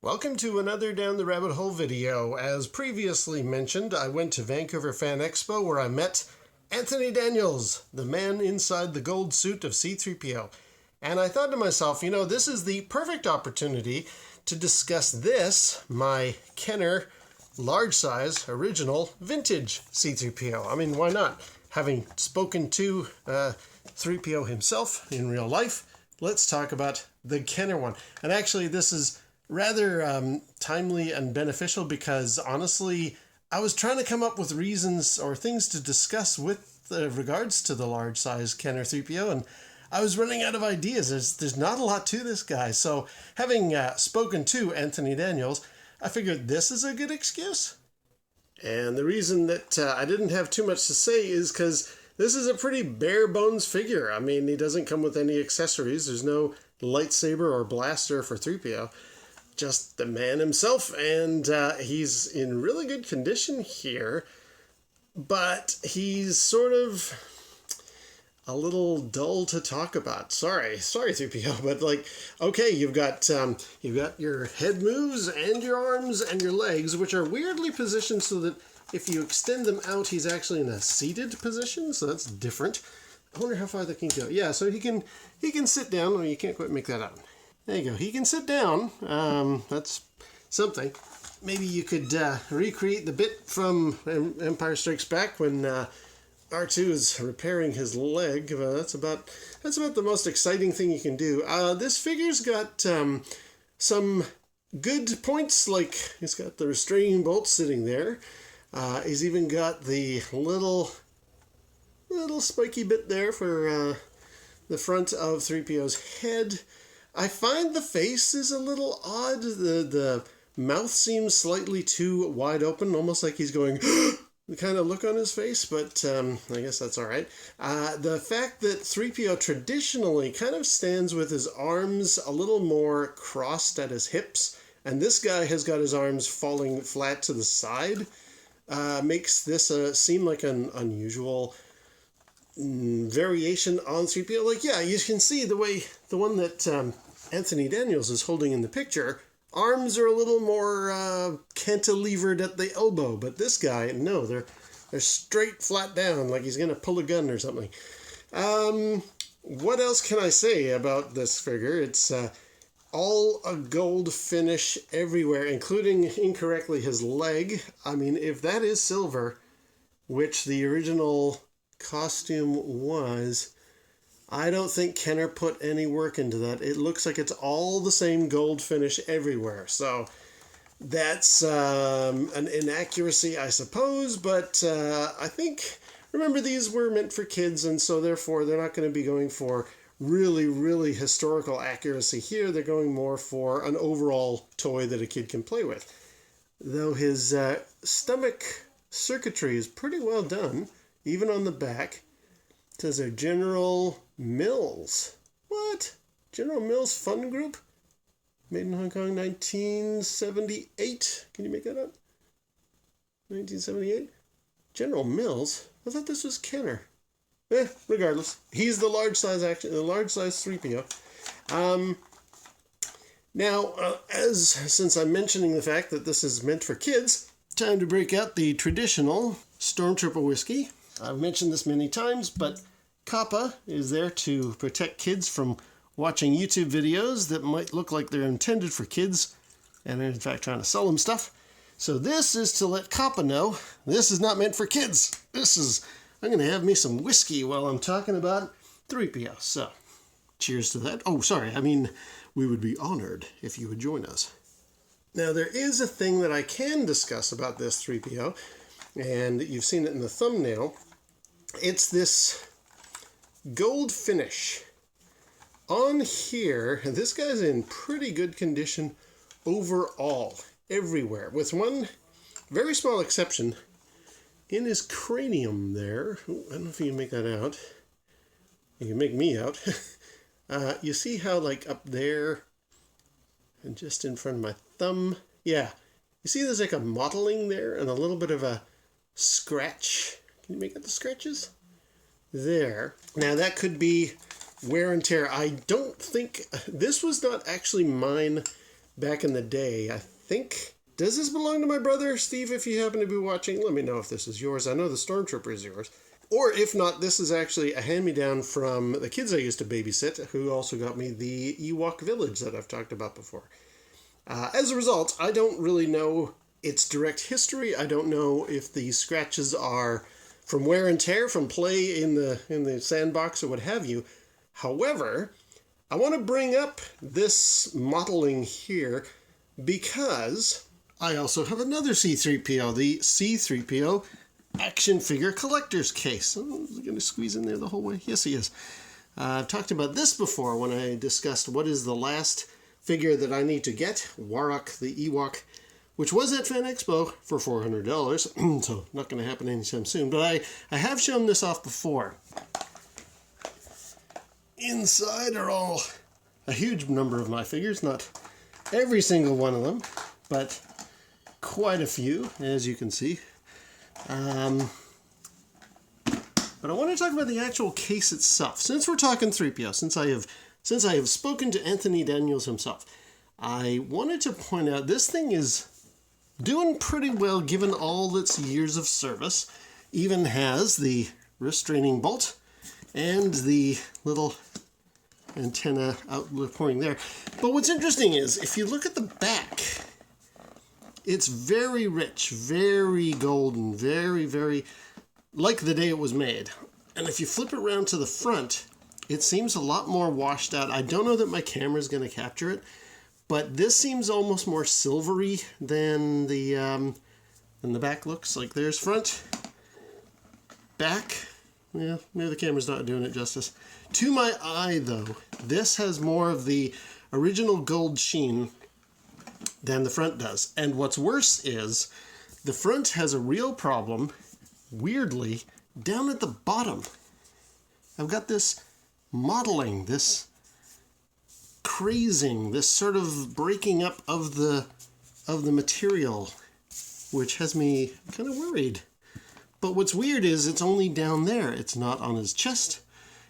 Welcome to another Down the Rabbit Hole video. As previously mentioned, I went to Vancouver Fan Expo where I met Anthony Daniels, the man inside the gold suit of C-3PO. And I thought to myself, this is the perfect opportunity to discuss this, my Kenner large size, original, vintage C-3PO. I mean, why not? Having spoken to 3PO himself in real life, let's talk about the Kenner one. And actually, this is rather timely and beneficial because, honestly, I was trying to come up with reasons or things to discuss with regards to the large size Kenner 3PO, and I was running out of ideas. There's not a lot to this guy. So having spoken to Anthony Daniels, I figured this is a good excuse. And the reason that I didn't have too much to say is because this is a pretty bare bones figure. I mean, he doesn't come with any accessories. There's no lightsaber or blaster for 3PO. Just the man himself, and he's in really good condition here, but he's sort of a little dull to talk about. Sorry 3PO, but okay, you've got your head moves and your arms and your legs, which are weirdly positioned so that if you extend them out, he's actually in a seated position, so that's different. I wonder how far that can go. Yeah, so he can sit down. Oh, you can't quite make that out. There you go. He can sit down. That's something. Maybe you could recreate the bit from Empire Strikes Back when R2 is repairing his leg. That's about the most exciting thing you can do. This figure's got some good points, like he's got the restraining bolt sitting there. He's even got the little spiky bit there for the front of 3PO's head. I find the face is a little odd. The mouth seems slightly too wide open, almost like he's going the kind of look on his face, but I guess that's all right. The fact that 3PO traditionally kind of stands with his arms a little more crossed at his hips, and this guy has got his arms falling flat to the side, makes this seem like an unusual variation on 3PO. You can see the one that Anthony Daniels is holding in the picture, arms are a little more cantilevered at the elbow, but this guy, no, they're straight flat down, like he's gonna pull a gun or something. What else can I say about this figure? It's all a gold finish everywhere, including, incorrectly, his leg. I mean, if that is silver, which the original costume was, I don't think Kenner put any work into that. It looks like it's all the same gold finish everywhere. So that's an inaccuracy, I suppose, but I think, remember, these were meant for kids, and so therefore they're not going to be going for really, really historical accuracy here. They're going more for an overall toy that a kid can play with. Though his stomach circuitry is pretty well done, even on the back. It says they're General Mills. What? General Mills Fun Group? Made in Hong Kong, 1978. Can you make that up? 1978? General Mills? I thought this was Kenner. Regardless. He's the large size 3PO. Now, since I'm mentioning the fact that this is meant for kids, time to break out the traditional Stormtrooper whiskey. I've mentioned this many times, but Kappa is there to protect kids from watching YouTube videos that might look like they're intended for kids and are in fact trying to sell them stuff. So this is to let Kappa know this is not meant for kids. I'm going to have me some whiskey while I'm talking about 3PO. So cheers to that. Oh, sorry. We would be honored if you would join us. Now, there is a thing that I can discuss about this 3PO, and you've seen it in the thumbnail. It's this gold finish on here. This guy's in pretty good condition overall, everywhere, with one very small exception in his cranium there. Ooh, I don't know if you can make that out. You can make me out. You see how, up there and just in front of my thumb? Yeah. You see there's a mottling there and a little bit of a scratch. Can you make out the scratches? There. Now, that could be wear and tear. I don't think... This was not actually mine back in the day. I think, does this belong to my brother? Steve, if you happen to be watching, let me know if this is yours. I know the Stormtrooper is yours. Or if not, this is actually a hand-me-down from the kids I used to babysit, who also got me the Ewok Village that I've talked about before. As a result, I don't really know its direct history. I don't know if the scratches are from wear and tear, from play in the sandbox or what have you. However, I want to bring up this modeling here because I also have another C-3PO, the C-3PO action figure collector's case. Oh, is he going to squeeze in there the whole way? Yes, he is. I've talked about this before when I discussed what is the last figure that I need to get, Warrock the Ewok, which was at Fan Expo for $400, so not going to happen anytime soon. But I have shown this off before. Inside are all a huge number of my figures, not every single one of them, but quite a few, as you can see. But I want to talk about the actual case itself. Since we're talking 3PO, since I have spoken to Anthony Daniels himself, I wanted to point out this thing is doing pretty well given all its years of service. Even has the restraining bolt and the little antenna outpouring there. But what's interesting is, if you look at the back, it's very rich, very golden, very, very like the day it was made. And if you flip it around to the front, it seems a lot more washed out. I don't know that my camera is going to capture it, but this seems almost more silvery than the back looks. Like there's front, back. Yeah, maybe the camera's not doing it justice. To my eye, though, this has more of the original gold sheen than the front does. And what's worse is the front has a real problem, weirdly, down at the bottom. I've got this modeling, this crazing, this sort of breaking up of the material, which has me kind of worried. But what's weird is it's only down there. It's not on his chest.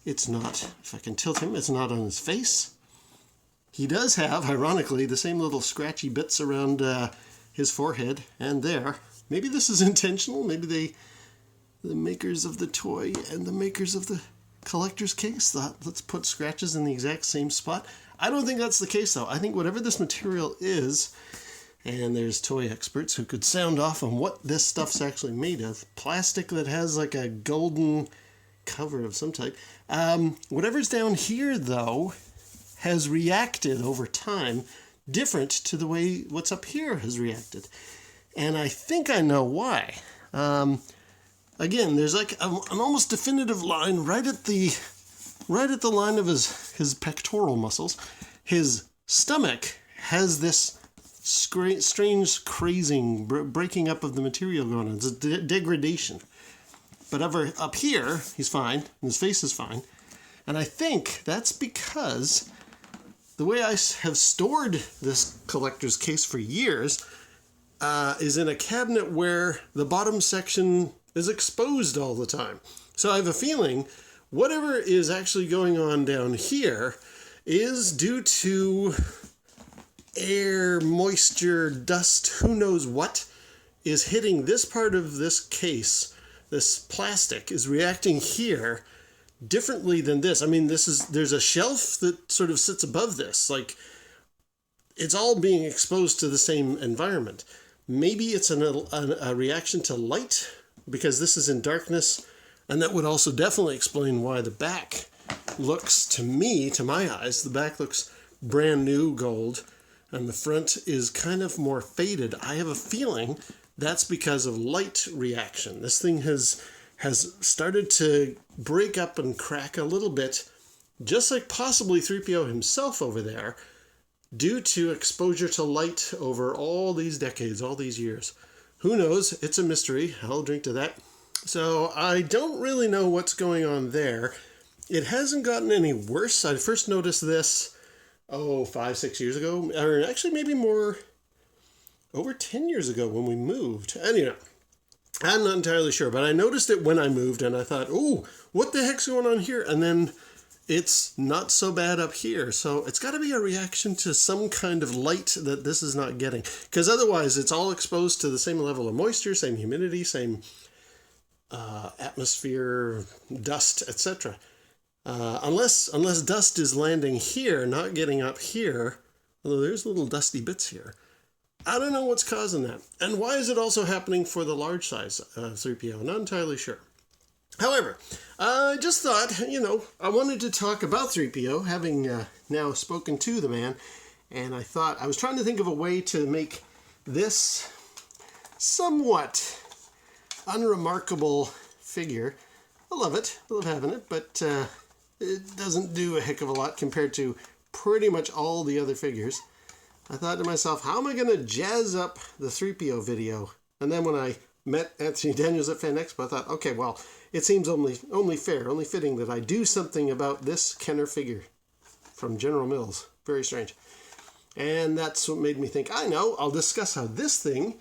It's not, if I can tilt him, it's not on his face. He does have, ironically, the same little scratchy bits around his forehead and there. Maybe this is intentional. Maybe the makers of the toy and the makers of the collector's case thought, let's put scratches in the exact same spot. I don't think that's the case, though. I think whatever this material is, and there's toy experts who could sound off on what this stuff's actually made of. Plastic that has like a golden cover of some type. Whatever's down here, though, has reacted over time different to the way what's up here has reacted. And I think I know why. Again, there's like an almost definitive line right at the line of his pectoral muscles. His stomach has this strange crazing, breaking up of the material going on. It's a degradation. But up here, he's fine, and his face is fine. And I think that's because the way I have stored this collector's case for years is in a cabinet where the bottom section is exposed all the time. So I have a feeling whatever is actually going on down here is due to air, moisture, dust, who knows what, is hitting this part of this case. This plastic is reacting here differently than this. I mean, there's a shelf that sort of sits above this. Like, it's all being exposed to the same environment. Maybe it's a reaction to light, because this is in darkness, and that would also definitely explain why the back looks, to me, to my eyes, the back looks brand new gold, and the front is kind of more faded. I have a feeling that's because of light reaction. This thing has started to break up and crack a little bit, just like possibly 3PO himself over there, due to exposure to light over all these decades, all these years. Who knows? It's a mystery. I'll drink to that. So I don't really know what's going on there. It hasn't gotten any worse. I first noticed this, 5-6 years ago, or actually maybe more, over 10 years ago when we moved. Anyway, I'm not entirely sure, but I noticed it when I moved, and I thought, what the heck's going on here? And then it's not so bad up here. So it's got to be a reaction to some kind of light that this is not getting. Because otherwise it's all exposed to the same level of moisture, same humidity, same atmosphere, dust, etc. Unless dust is landing here, not getting up here, although there's little dusty bits here. I don't know what's causing that. And why is it also happening for the large size 3PO? Not entirely sure. However, I just thought, I wanted to talk about 3PO, having now spoken to the man, and I thought I was trying to think of a way to make this somewhat unremarkable figure. I love it. I love having it, but it doesn't do a heck of a lot compared to pretty much all the other figures. I thought to myself, how am I going to jazz up the 3PO video? And then when I met Anthony Daniels at Fan Expo, I thought, okay, well, it seems only fair, only fitting that I do something about this Kenner figure from General Mills. Very strange. And that's what made me think, I know, I'll discuss how this thing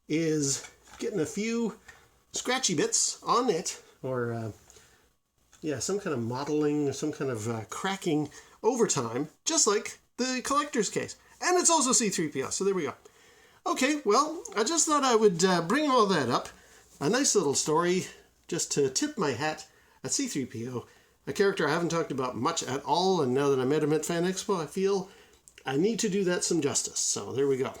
is getting a few scratchy bits on it, or some kind of modeling, or some kind of cracking over time, just like the collector's case. And it's also C-3PO, so there we go. Okay, well, I just thought I would bring all that up. A nice little story, just to tip my hat at C-3PO, a character I haven't talked about much at all, and now that I met him at Fan Expo, I feel I need to do that some justice. So there we go.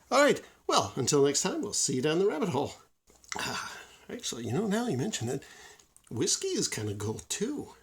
All right, well, until next time, we'll see you down the rabbit hole. Actually, now you mention it, whiskey is kind of gold too.